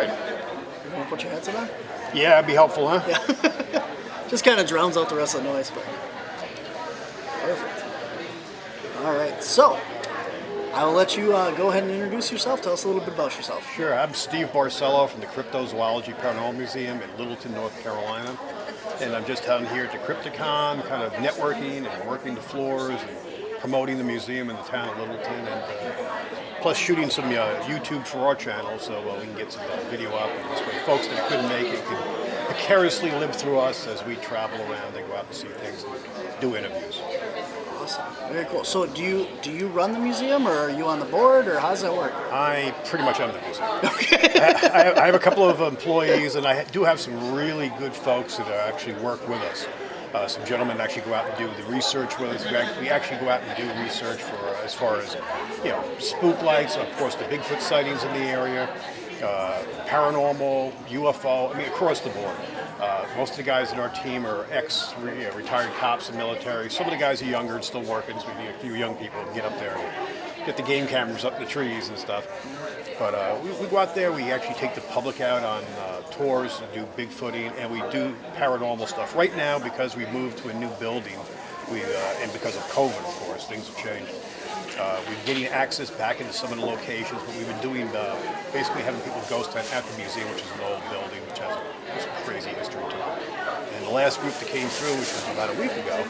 right. You want to put your headset on? Yeah, it'd be helpful, huh? Yeah. Just kind of drowns out the rest of the noise, but perfect. All right, so I will let you go ahead and introduce yourself. Tell us a little bit about yourself. Sure. I'm Steve Barcelo from the Cryptozoology Paranormal Museum in Littleton, North Carolina. And I'm just down here at the Cryptid Con, kind of networking and working the floors and promoting the museum in the town of Littleton. And plus shooting some YouTube for our channel so we can get some video up. And this way folks that couldn't make it can vicariously live through us as we travel around and go out and see things and do interviews. Awesome. Very cool. So do you run the museum, or are you on the board, or how does that work? I pretty much am the museum. Okay. I have a couple of employees, and I do have some really good folks that actually work with us. Some gentlemen actually go out and do the research with us. We actually go out and do research for as far as spook lights, of course, the Bigfoot sightings in the area, paranormal, UFO. I mean, across the board. Most of the guys in our team are retired cops and military. Some of the guys are younger and still working, so we need a few young people to get up there and get the game cameras up in the trees and stuff. But we go out there, we actually take the public out on tours and do Bigfooting, and we do paranormal stuff. Right now, because we moved to a new building, and because of COVID, of course, things have changed. We're getting access back into some of the locations, but we've been doing basically having people ghost hunt at the museum, which is an old building, which has some crazy history to it. And the last group that came through, which was about a week ago,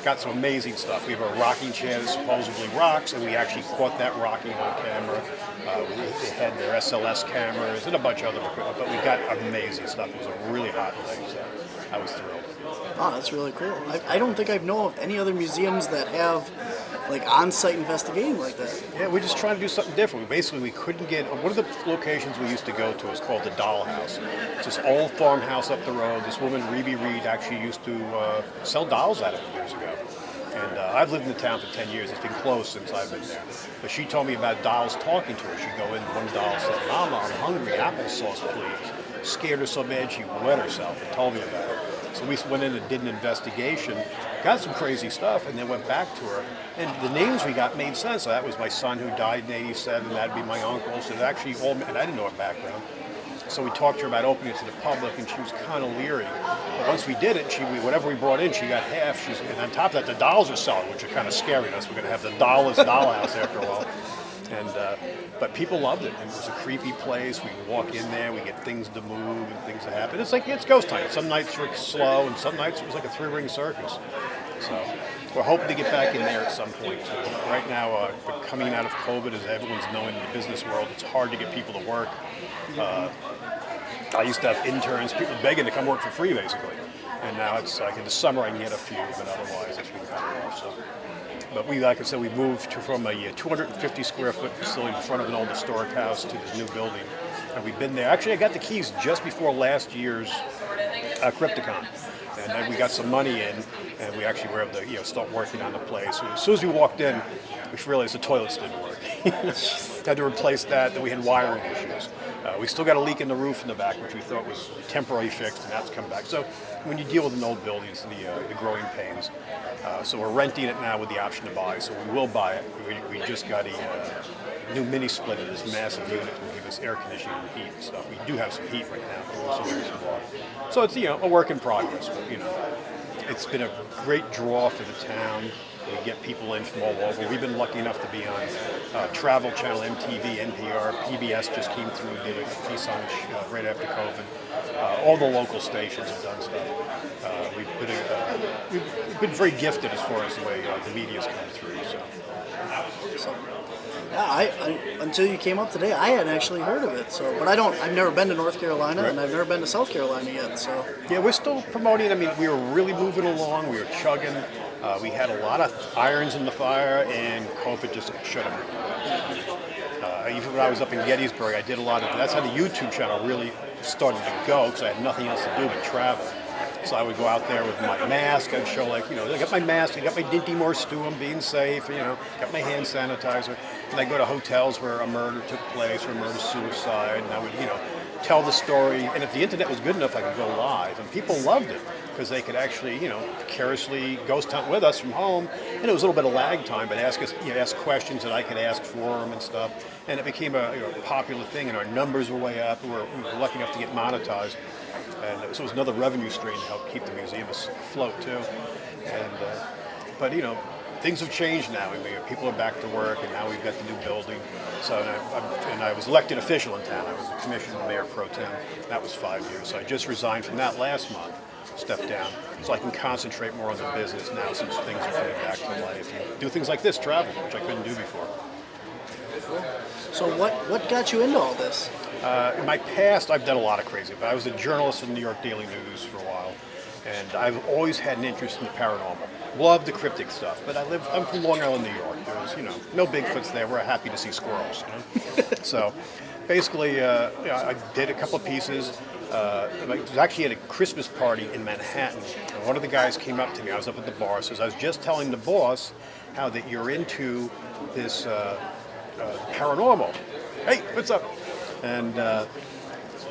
got some amazing stuff. We have a rocking chair that supposedly rocks, and we actually caught that rocking on camera. They had their SLS cameras and a bunch of other equipment, but we got amazing stuff. It was a really hot day, so I was thrilled. Oh, that's really cool. I don't think I know of any other museums that have like on-site investigating like that. Yeah, we're just trying to do something different. We couldn't get, one of the locations we used to go to is called the Doll House. It's this old farmhouse up the road. This woman, Reby Reed, actually used to sell dolls out of it years ago. And I've lived in the town for 10 years. It's been closed since I've been there. But she told me about dolls talking to her. She'd go in, one doll said, "Mama, I'm hungry, applesauce, please." Scared her so bad she wet herself and told me about it. So we went in and did an investigation, got some crazy stuff, and then went back to her. And the names we got made sense. So that was my son who died in '87. That'd be my uncle. So it actually all, and I didn't know her background. So we talked to her about opening it to the public, and she was kind of leery. But once we did it, whatever we brought in, she got half. And on top of that, the dolls are selling, which are kind of scaring us. We're going to have the dollhouse after a while. But people loved it. And it was a creepy place. We walk in there, we get things to move and things to happen. It's ghost hunting. Some nights were slow, and some nights it was like a three-ring circus. So we're hoping to get back in there at some point too. Right now, coming out of COVID, as everyone's knowing in the business world, it's hard to get people to work. I used to have interns, people begging to come work for free, basically. And now it's like in the summer I can get a few, but otherwise it's been kind of rough. So. But like I said, we moved from a 250 square foot facility in front of an old historic house to this new building. And we've been there. Actually, I got the keys just before last year's Cryptid Con. And then we got some money in, and we actually were able to start working on the place. So as soon as we walked in, we realized the toilets didn't work. Had to replace that, then we had wiring issues. We still got a leak in the roof in the back, which we thought was temporarily fixed, and that's come back. So when you deal with an old building, it's the growing pains. So we're renting it now with the option to buy, so we will buy it. We just got a new mini splitter, this massive unit to give us air conditioning and heat and stuff. We do have some heat right now, but also very small. So it's a work in progress, but it's been a great draw for the town. We get people in from all over. We've been lucky enough to be on Travel Channel, MTV, NPR, PBS just came through and did a piece on it right after COVID. All the local stations have done stuff. We've been very gifted as far as the way the media's come through. So. Yeah, until you came up today, I hadn't actually heard of it. So, but I've never been to North Carolina, right. And I've never been to South Carolina yet. So. Yeah, we're still promoting. I mean, we were really moving along. We were chugging. We had a lot of irons in the fire, and COVID just shut them down. Even when I was up in Gettysburg, I did a lot of. That's how the YouTube channel really started to go, because I had nothing else to do but travel. So I would go out there with my mask. I'd show I got my mask, I got my Dinty Moore stew, I'm being safe, got my hand sanitizer. And I'd go to hotels where a murder took place or a murder-suicide, and I would, tell the story, and if the internet was good enough, I could go live, and people loved it because they could actually, curiously ghost hunt with us from home, and it was a little bit of lag time, but ask questions that I could ask for them and stuff, and it became a popular thing, and our numbers were way up. We were lucky enough to get monetized, and so it was another revenue stream to help keep the museum afloat too. And things have changed now. I mean, people are back to work, and now we've got the new building. So, and I was elected official in town. I was a commissioned mayor pro tem. That was 5 years. So I just resigned from that last month, stepped down, so I can concentrate more on the business now since things are coming back to life. And do things like this, travel, which I couldn't do before. So what got you into all this? In my past, I've done a lot of crazy, but I was a journalist in the New York Daily News for a while, and I've always had an interest in the paranormal. Love the cryptic stuff, but I'm from Long Island, New York. There's, no Bigfoots there. We're happy to see squirrels, So, basically, I did a couple of pieces. I was actually at a Christmas party in Manhattan, and one of the guys came up to me. I was up at the bar, says, I was just telling the boss how that you're into this paranormal. Hey, what's up? And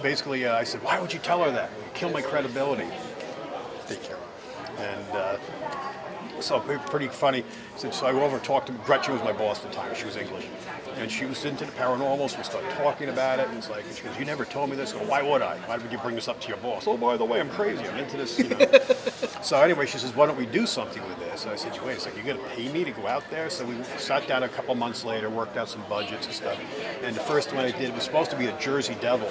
basically, I said, why would you tell her that? You kill my credibility. Take care. And so pretty funny. So I go over and talk to Gretchen, was my boss at the time. She was English, and she was into the paranormal. So we started talking about it, and it's like, and she goes, "You never told me this." I go, "Why would I? Why would you bring this up to your boss?" "Oh, by the way, I'm crazy. I'm into this." So anyway, she says, "Why don't we do something with this?" And I said, "Wait a second. You're going to pay me to go out there?" So we sat down a couple months later, worked out some budgets and stuff. And the first one I did was supposed to be a Jersey Devil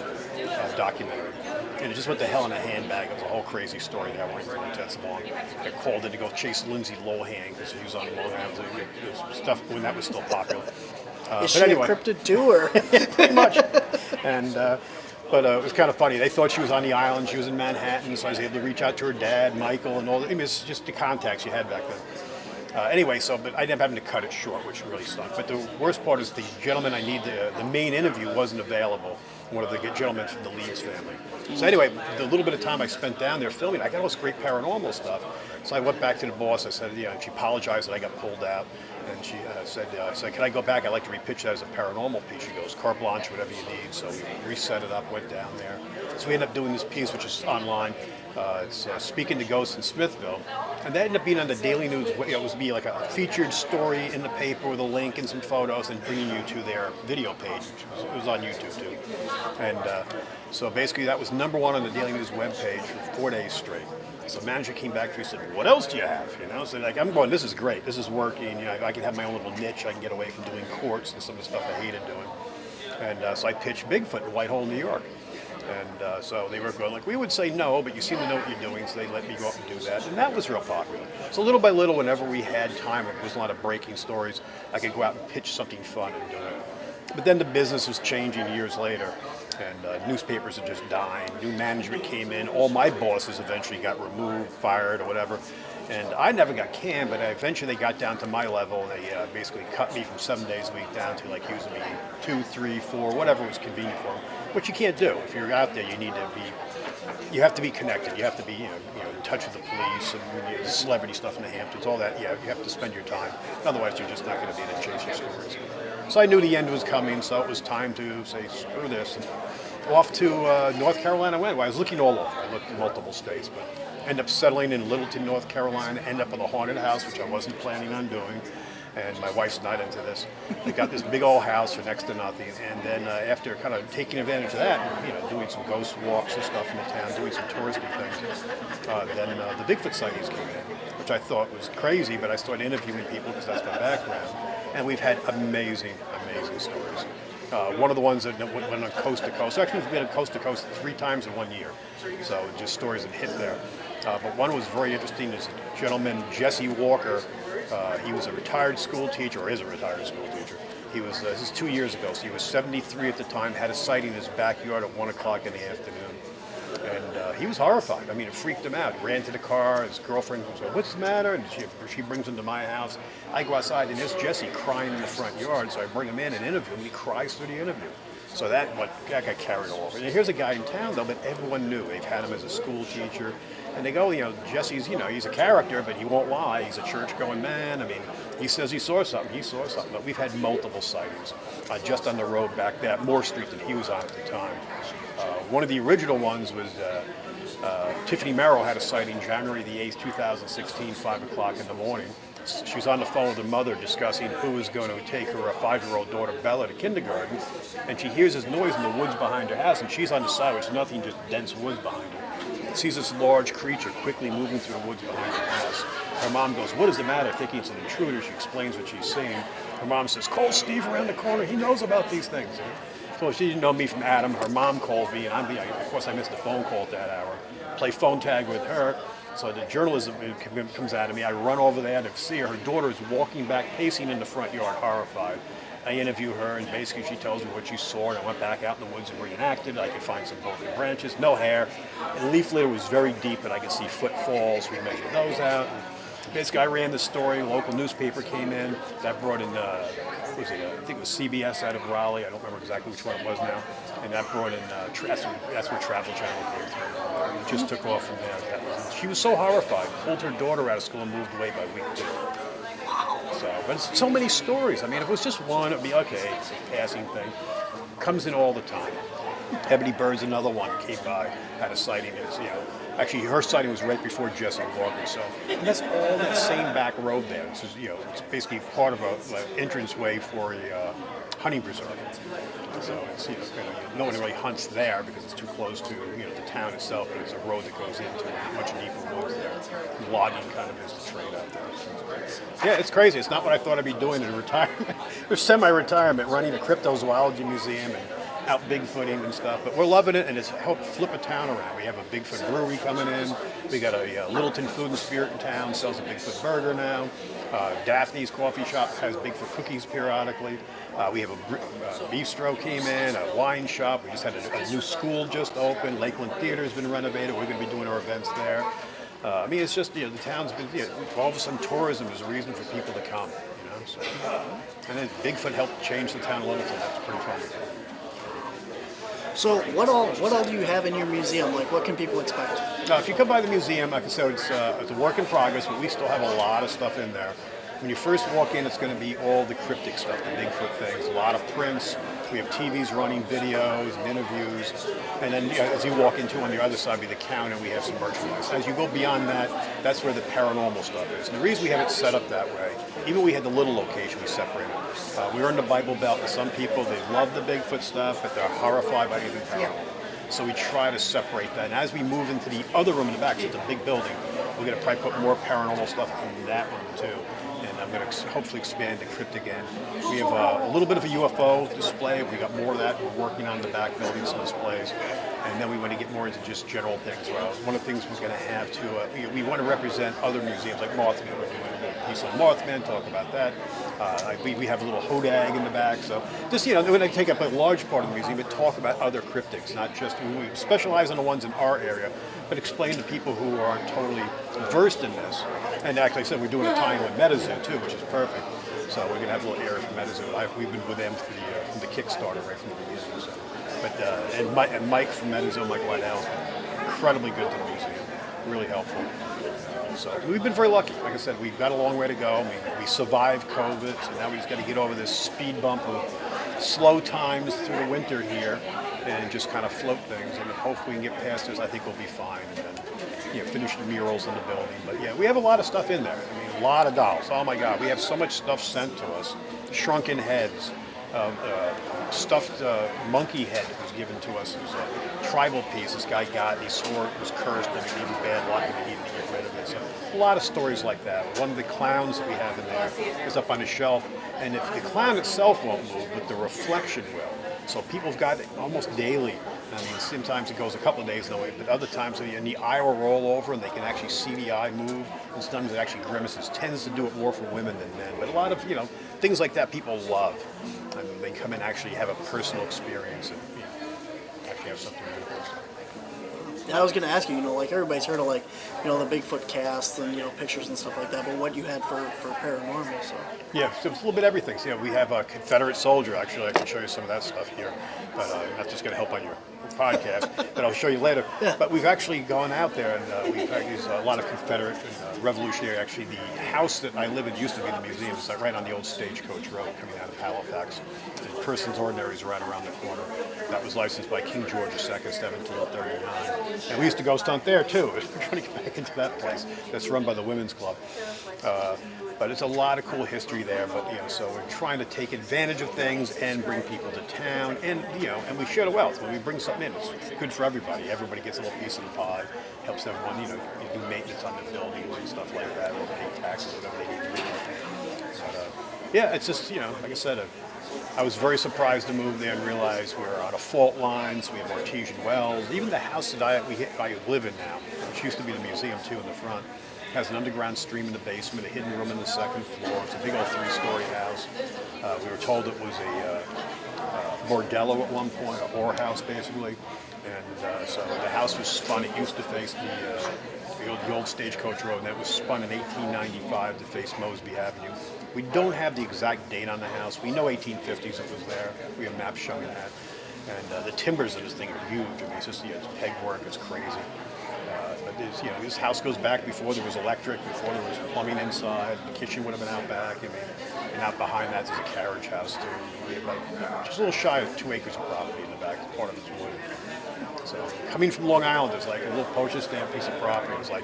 documentary. And it just went to hell in a handbag. It was a whole crazy story that I went into. That's long. I called in to go chase Lindsay Lohan because she was on Long Island. Stuff when that was still popular. Is she anyway, a cryptid too, or pretty much? And but it was kind of funny. They thought she was on the island. She was in Manhattan, so I was able to reach out to her dad, Michael, and all. I mean, it's just the contacts you had back then. Anyway, but I ended up having to cut it short, which really sucked. But the worst part is the gentleman I need, the main interview wasn't available. One of the gentlemen from the Leeds family. So anyway, the little bit of time I spent down there filming, I got all this great paranormal stuff. So I went back to the boss. I said, and she apologized that I got pulled out. And she said, "Can I go back? I'd like to repitch that as a paranormal piece." She goes, "Carte blanche, whatever you need." So we reset it up, went down there. So we ended up doing this piece, which is online. It's Speaking to Ghosts in Smithville. And that ended up being on the Daily News. It was be like a featured story in the paper with a link and some photos and bringing you to their video page. It was on YouTube too. And so basically that was number one on the Daily News webpage for 4 days straight. So the manager came back to me and said, "What else do you have?" So I'm going, "This is great. This is working. I can have my own little niche. I can get away from doing courts and some of the stuff I hated doing." And so I pitched Bigfoot in Whitehall, New York. And so they were going like, "We would say no, but you seem to know what you're doing," so they let me go up and do that. And that was real popular. So little by little, whenever we had time, there was a lot of breaking stories, I could go out and pitch something fun and do it. But then the business was changing years later, and newspapers are just dying. New management came in. All my bosses eventually got removed, fired, or whatever. And I never got canned, but eventually they got down to my level, and they basically cut me from 7 days a week down to like using me 2, 3, 4, whatever was convenient for them. Which you can't do. If you're out there, you have to be connected. You have to be in touch with the police and the celebrity stuff in the Hamptons, all that. Yeah, you have to spend your time. Otherwise, you're just not going to be able to chase your stories. So I knew the end was coming, so it was time to say, screw this. And off to North Carolina I went. Well, I was looking all over. I looked in multiple states, but ended up settling in Littleton, North Carolina, ended up in a haunted house, which I wasn't planning on doing. And my wife's not into this. We got this big old house for next to nothing. And then after kind of taking advantage of that, doing some ghost walks and stuff in the town, doing some touristy things, then the Bigfoot sightings came in, which I thought was crazy, but I started interviewing people because that's my background. And we've had amazing, amazing stories. One of the ones that went on coast to coast, actually we've been on coast to coast 3 times in 1 year. So just stories that hit there. But one was very interesting. There's a gentleman, Jesse Walker. He was a retired school teacher, or is a retired school teacher. He was, this is 2 years ago, so he was 73 at the time, had a sighting in his backyard at 1 o'clock in the afternoon. And he was horrified. I mean, it freaked him out. He ran to the car, his girlfriend said, "What's the matter?" And she brings him to my house. I go outside, and there's Jesse crying in the front yard, so I bring him in and interview him, and he cries through the interview. So that got carried all over. And here's a guy in town, though, that everyone knew. They've had him as a school teacher. And they go, Jesse's, he's a character, but he won't lie. He's a church-going man. I mean, he says he saw something. He saw something. But we've had multiple sightings just on the road back there, Moore Street that he was on at the time. One of the original ones was Tiffany Merrill had a sighting January the 8th, 2016, 5 o'clock in the morning. She was on the phone with her mother discussing who was going to take her 5-year-old daughter Bella to kindergarten, and she hears this noise in the woods behind her house, and she's on the side, which is nothing, just dense woods behind her. Sees this large creature quickly moving through the woods behind her house. Her mom goes, "What is the matter?" Thinking it's an intruder. She explains what she's seeing. Her mom says, "Call Steve around the corner. He knows about these things." So she didn't know me from Adam. Her mom called me, and of course I missed the phone call at that hour. Play phone tag with her. So the journalism comes out of me. I run over there to see her. Her daughter is walking back, pacing in the front yard, horrified. I interview her, and basically she tells me what she saw, and I went back out in the woods and reenacted. I could find some broken branches, no hair. The leaf litter was very deep, but I could see footfalls. We measured those out. Basically, I ran the story. A local newspaper came in. That brought in, what was it? I think it was CBS out of Raleigh. I don't remember exactly which one it was now. And that brought in, that's where Travel Channel came through. It just took off from there. She was so horrified, pulled her daughter out of school and moved away by week 2. So, but it's so many stories. I mean, if it was just one, it would be okay. It's a passing thing. Comes in all the time. Ebony Bird's another one, came by, had a sighting. Actually, her sighting was right before Jesse Walker. So, and that's all that same back road there. This is, it's basically part of an entranceway for a hunting preserve. So it's, no one really hunts there because it's too close to the town itself. But it's a road that goes into a much deeper woods there. Logging kind of is the trade out there. So, yeah, it's crazy. It's not what I thought I'd be doing in retirement. Or semi-retirement, running a cryptozoology museum and out Bigfooting and stuff, but we're loving it, and it's helped flip a town around. We have a Bigfoot brewery coming in. We got a Littleton Food and Spirit in town, sells a Bigfoot burger now. Daphne's Coffee Shop has Bigfoot cookies periodically. We have a bistro came in, a wine shop. We just had a new school just opened. Lakeland Theater's been renovated. We're going to be doing our events there. I mean, it's just, the town's been, all of a sudden tourism is a reason for people to come, So. And then Bigfoot helped change the town of Littleton. That's pretty fun. So what all do you have in your museum? Like, what can people expect? If you come by the museum, like I said, it's a work in progress, but we still have a lot of stuff in there. When you first walk in, it's going to be all the cryptic stuff, the Bigfoot things, a lot of prints. We have TVs running videos and interviews. And then as you walk into on the other side, be the counter, we have some merchandise. As you go beyond that, that's where the paranormal stuff is. And the reason we have it set up that way, even we had the little location, we separated. We are in the Bible Belt, and some people, they love the Bigfoot stuff, but they're horrified by anything paranormal. So we try to separate that. And as we move into the other room in the back, it's a big building, we're going to probably put more paranormal stuff in that room too. And I'm going to hopefully expand the crypt again. We have a little bit of a UFO display. We got more of that. We're working on the back building, some displays. And then we want to get more into just general things. Well, one of the things we're going to have to, we want to represent other museums like Mothman. We're doing a little piece on Mothman, talk about that. We have a little hodag in the back. So just, we're going to take up a large part of the museum, but talk about other cryptids, not just, we specialize on the ones in our area, but explain to people who aren't totally versed in this. And actually, like I said, we're doing a tie-in with MetaZoo too, which is perfect. So we're going to have a little area from MetaZoo. We've been with them from the Kickstarter right from the beginning. So. But and Mike from MetaZoo, Mike Whitehouse, incredibly good to the museum, really helpful. So we've been very lucky. Like I said, we've got a long way to go. We survived COVID, so now we just got to get over this speed bump of slow times through the winter here, and just kind of float things. And hopefully we can get past this. I think we'll be fine. And then, finish the murals in the building. But yeah, we have a lot of stuff in there. I mean, a lot of dolls. Oh my God, we have so much stuff sent to us. Shrunken heads. Stuffed monkey head that was given to us as a tribal piece. This guy got it, he swore it was cursed and it gave him bad luck and he needed to get rid of it. So a lot of stories like that. One of the clowns that we have in there is up on the shelf, and if the clown itself won't move, but the reflection will. So people have got it almost daily. I mean, sometimes it goes a couple of days no way, but other times the eye will roll over and they can actually see the eye move, and sometimes it actually grimaces. Tends to do it more for women than men, but a lot of things like that people love. I mean, they come and actually have a personal experience and actually have something to do with it. I was going to ask you, like everybody's heard of the Bigfoot cast and pictures and stuff like that, but what you had for paranormal? So yeah, so it's a little bit of everything. So, we have a Confederate soldier. Actually, I can show you some of that stuff here, but that's just going to help on your podcast that I'll show you later. Yeah. But we've actually gone out there, and we've used a lot of Confederate and Revolutionary. Actually, the house that I live in used to be the museum. It's like right on the old Stagecoach Road coming out of Halifax. And Persons Ordinary is right around the corner. That was licensed by King George II, 1739. And we used to ghost hunt there too. We're trying to get back into that place. That's run by the Women's Club. But it's a lot of cool history there. But so we're trying to take advantage of things and bring people to town, and and we share the wealth. When we bring something in, it's good for everybody. Everybody gets a little piece of the pie. Helps everyone. You do maintenance on the buildings and stuff like that, or pay taxes, whatever they need to do. But, yeah, it's just like I said. I was very surprised to move there and realize we were out of fault lines. We have artesian wells. Even the house that I live in now, which used to be the museum too in the front, has an underground stream in the basement, a hidden room in the second floor. It's a big old 3-story house. We were told it was a bordello at one point, a whorehouse basically. And so the house was spun. It used to face the old Stagecoach Road, and that was spun in 1895 to face Mosby Avenue. We don't have the exact date on the house. We know 1850s it was there. We have maps showing that. And the timbers of this thing are huge. I mean, it's just it's peg work. It's crazy. But this house goes back before there was electric, before there was plumbing inside. The kitchen would have been out back. I mean, and out behind that is a carriage house too. We have like just a little shy of 2 acres of property in the back. Part of it's wood. So coming from Long Island, there's like a little postage stamp piece of property. It's like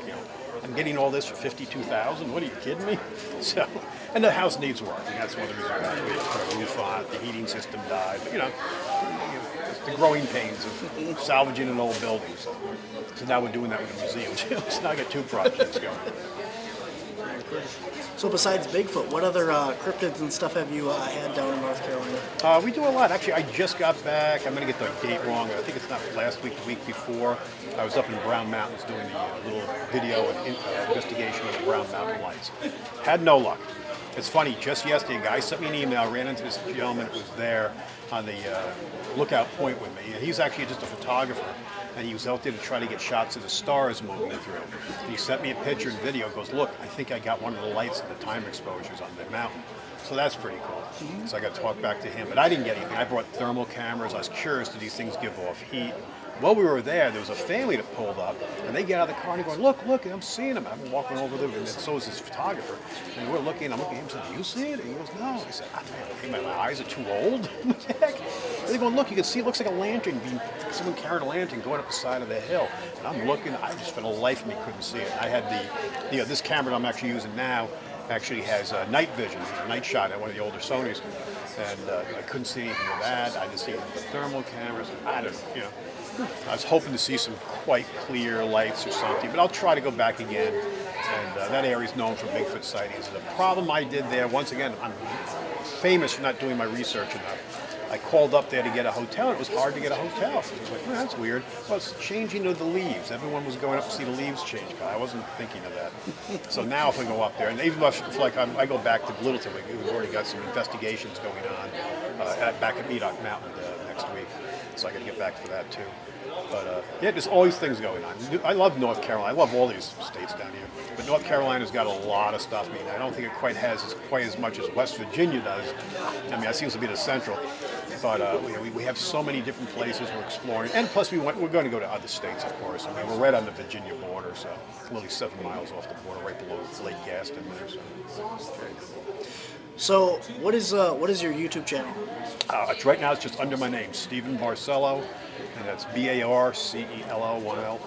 I'm getting all this for $52,000. What are you kidding me? So, and the house needs work. And that's one of the reasons we had to put a roof on it. The heating system died. But the growing pains of salvaging an old building. So now we're doing that with the museum. So now I got 2 projects going. So besides Bigfoot, what other cryptids and stuff have you had down in North Carolina? We do a lot. Actually, I just got back. I'm going to get the date wrong. I think it's not last week, the week before. I was up in Brown Mountains doing the little video and investigation of the Brown Mountain lights. Had no luck. It's funny, just yesterday, a guy sent me an email, ran into this gentleman who was there on the lookout point with me. He's actually just a photographer, and he was out there to try to get shots of the stars moving through. And he sent me a picture and video, goes, look, I think I got one of the lights in the time exposures on the mountain. So that's pretty cool. So I got to talk back to him, but I didn't get anything. I brought thermal cameras. I was curious, do these things give off heat? While we were there was a family that pulled up, and they get out of the car and going, look, I'm seeing them. I'm walking over there, and so is this photographer. And we're looking, I'm looking at him, saying, do you see it? And he goes, no. I said, my eyes are too old? What the heck? And they're going, look, you can see it looks like a lantern, someone carried a lantern going up the side of the hill. And I'm looking, I just for the life of me couldn't see it. I had this camera that I'm actually using now actually has night vision, a night shot at one of the older Sonys. And I couldn't see anything with that. I just see the thermal cameras. I don't know, I was hoping to see some quite clear lights or something, but I'll try to go back again. And that area is known for Bigfoot sightings. The problem I did there, once again, I'm famous for not doing my research enough. I called up there to get a hotel, and it was hard to get a hotel. I was like, that's weird. Well, it's changing of the leaves. Everyone was going up to see the leaves change. I wasn't thinking of that. So now if I go up there, and even if I go back to Littleton, we've already got some investigations going on back at Medoc Mountain next week. So I got to get back for that too. But there's always things going on. I love North Carolina. I love all these states down here. But North Carolina's got a lot of stuff. I mean, I don't think it quite has quite as much as West Virginia does. I mean, that seems to be the central. But we have so many different places we're exploring. And plus, we're going to go to other states, of course. I mean, we're right on the Virginia border, so literally 7 miles off the border, right below Lake Gaston there. So what is your YouTube channel? Right now, it's just under my name, Stephen Barcelo, and that's Barcelo, 1L.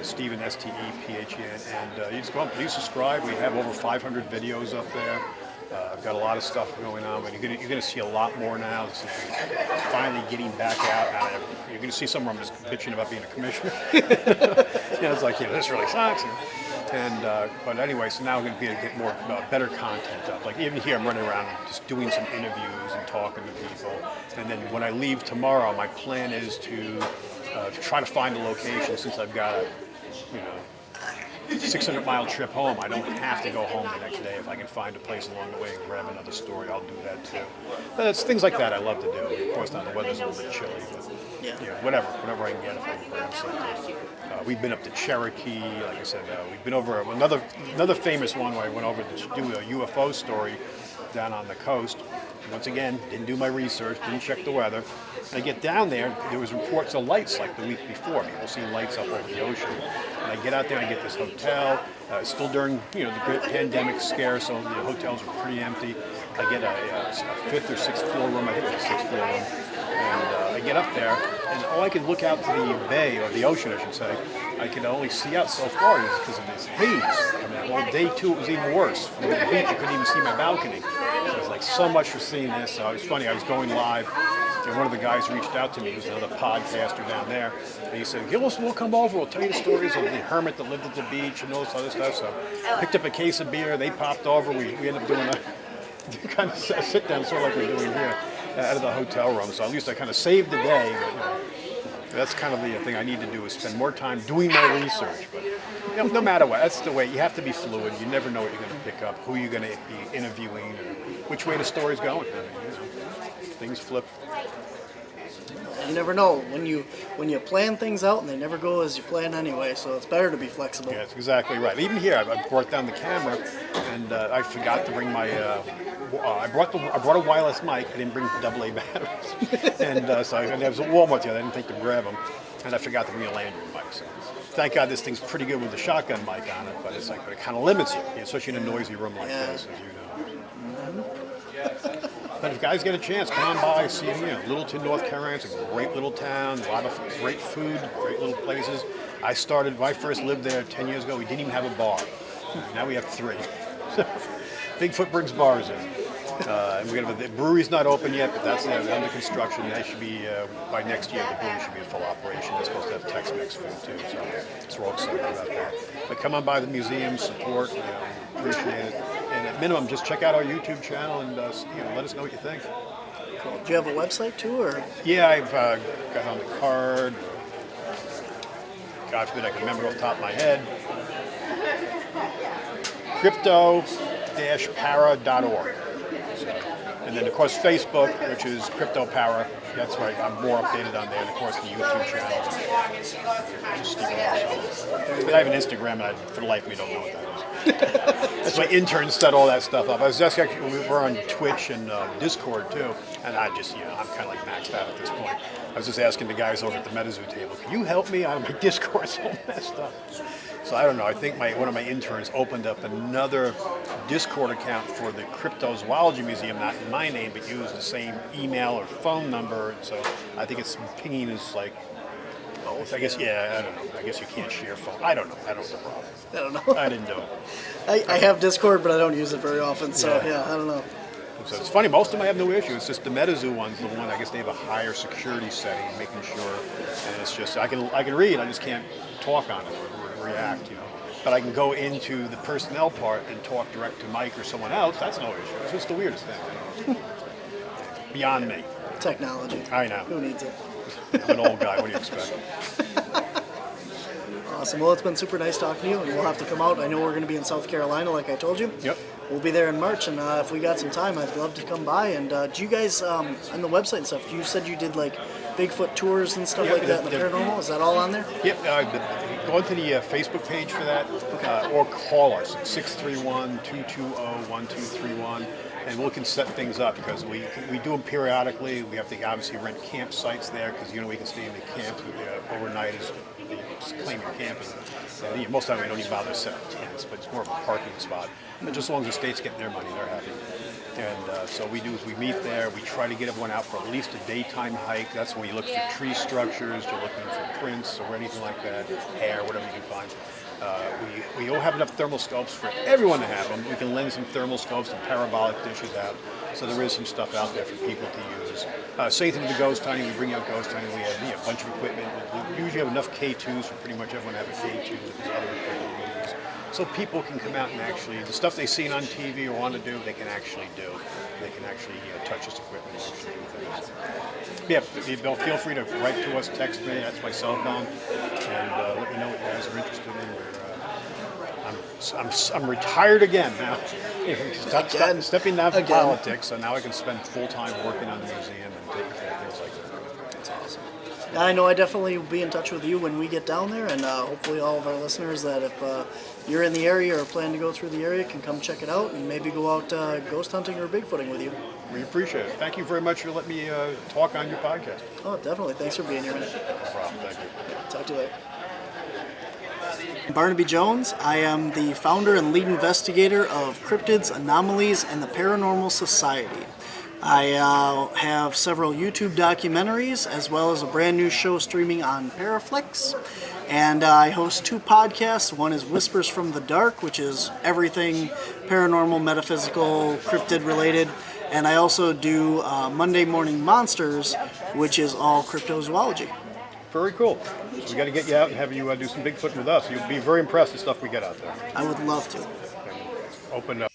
Stephen, Stephen. And you just go up, please subscribe. We have over 500 videos up there. I've got a lot of stuff going on, but you're going to see a lot more now. This is finally getting back out. You're going to see some where I'm just bitching about being a commissioner. It's like, this really sucks. But anyway, so now I'm going to be able to get more better content up. Like even here, I'm running around just doing some interviews and talking to people. And then when I leave tomorrow, my plan is to try to find a location, since I've got a 600-mile trip home. I don't have to go home the next day. If I can find a place along the way and grab another story, I'll do that too. But it's things like that I love to do. Of course, now the weather's a little bit chilly, but whatever I can get if I can grab something. We've been up to Cherokee, like I said. We've been over another famous one where I went over to do a UFO story down on the coast. once again, didn't do my research, didn't check the weather. And I get down there, there was reports of lights like the week before. People seeing lights up over the ocean. And I get out there, I get this hotel, still during the great pandemic scare, so the hotels were pretty empty. I get a 5th or 6th floor room, I think it was a 6th floor room. And I get up there, and all I could look out to the bay, or the ocean I should say, I could only see out so far because of this haze. I mean, well, day 2 it was even worse. From the beach, I couldn't even see my balcony. So it was like so much for seeing this. So it was funny, I was going live, and one of the guys reached out to me, who's another podcaster down there, and he said, we'll come over, we'll tell you the stories of the hermit that lived at the beach and all this other stuff. So I picked up a case of beer, they popped over, we ended up doing a kind of sit down, sort of like we're doing here, out of the hotel room. So at least I kind of saved the day. But, that's kind of the thing I need to do, is spend more time doing my research. But no matter what, that's the way. You have to be fluid. You never know what you're going to pick up, who you're going to be interviewing, or which way the story's going. I mean, things flip. You never know when you plan things out, and they never go as you plan anyway. So it's better to be flexible. Yeah, that's exactly right. Even here, I brought down the camera, and I forgot to bring my. I brought a wireless mic. I didn't bring AA batteries, and so I was at Walmart the other. I didn't think to grab them, and I forgot to bring a landing mic. So thank God this thing's pretty good with the shotgun mic on it, but it kind of limits you, especially in a noisy room like this, as you know. But if guys get a chance, come on by, see Littleton, North Carolina. It's a great little town, a lot of great food, great little places. When I first lived there 10 years ago, we didn't even have a bar. Now we have 3. Bigfoot brings bars in. And the brewery's not open yet, but that's under construction. That should be, by next year, the brewery should be in full operation. They're supposed to have Tex-Mex food too, so we're all excited about that. But come on by the museum, support, appreciate it. And at minimum, just check out our YouTube channel and let us know what you think. Cool. Do you have a website too, or? Yeah, I've got on the card. God forbid I can remember it off the top of my head. Crypto-para.org. And then, of course, Facebook, which is CryptoPara. That's right, I'm more updated on there. And, of course, the YouTube channel. Stephen Barcelo. But I have an Instagram, and for the life of me, don't know what that is. That's my intern set all that stuff up. I was just actually, we're on Twitch and Discord, too. And I'm kind of like maxed out at this point. I was just asking the guys over at the MetaZoo table, can you help me? My Discord's all messed up. So I don't know. I think one of my interns opened up another Discord account for the Cryptozoology Museum, not in my name, but used the same email or phone number. And so I think it's pinging is like both. I guess I don't know. I guess you can't share phone. I don't know. I don't know the problem. I don't know. I didn't do it. I have Discord, but I don't use it very often. So I don't know. So it's funny. Most of them I have no issue. It's just the MetaZoo one's the one. I guess they have a higher security setting, making sure. And it's just I can read. I just can't talk on it. React, but I can go into the personnel part and talk direct to Mike or someone else. That's no issue. It's just the weirdest thing. Beyond me. Technology. I know. Who needs it? I'm an old guy. What do you expect? Awesome. Well, it's been super nice talking to you, and we'll have to come out. I know we're going to be in South Carolina, like I told you. Yep. We'll be there in March, and if we got some time, I'd love to come by. And do you guys, on the website and stuff, you said you did like Bigfoot tours and stuff like that in the paranormal? Is that all on there? Yep. Go into the Facebook page for that, or call us at 631-220-1231, and we can set things up because we do them periodically. We have to obviously rent campsites there because we can stay in the camp overnight as they claim you're camping. And, most of the time we don't even bother to set up tents, but it's more of a parking spot. But just as long as the state's getting their money, they're happy. And so we meet there. We try to get everyone out for at least a daytime hike. That's when you look for tree structures, you're looking for prints or anything like that, hair, whatever you can find. We all have enough thermal scopes for everyone to have them. We can lend some thermal scopes and parabolic dishes out. So there is some stuff out there for people to use. Same thing with the ghost hunting. We bring out ghost hunting. We have a bunch of equipment. We usually have enough K2s for pretty much everyone to have a K2 with the other equipment we use. So people can come out and actually, the stuff they've seen on TV or want to do, they can actually do. They can actually touch this equipment and actually do things. Yeah, feel free to write to us, text me. That's my cell phone, and let me know what you guys are interested in. I'm retired again now. Stepping down from politics, so now I can spend full time working on the museum and taking care of things like that. That's awesome. I know I definitely will be in touch with you when we get down there, and hopefully all of our listeners that if you're in the area or plan to go through the area can come check it out and maybe go out ghost hunting or Bigfooting with you. We appreciate it. Thank you very much for letting me talk on your podcast. Oh, definitely. Thanks for being here, man. No problem. Thank you. Talk to you later. Barnaby Jones. I am the founder and lead investigator of Cryptids, Anomalies, and the Paranormal Society. I have several YouTube documentaries as well as a brand new show streaming on Paraflix. And I host 2 podcasts. One is Whispers from the Dark, which is everything paranormal, metaphysical, cryptid related. And I also do Monday Morning Monsters, which is all cryptozoology. Very cool. So we got to get you out and have you do some Bigfoot with us. You'll be very impressed with the stuff we get out there. I would love to. And open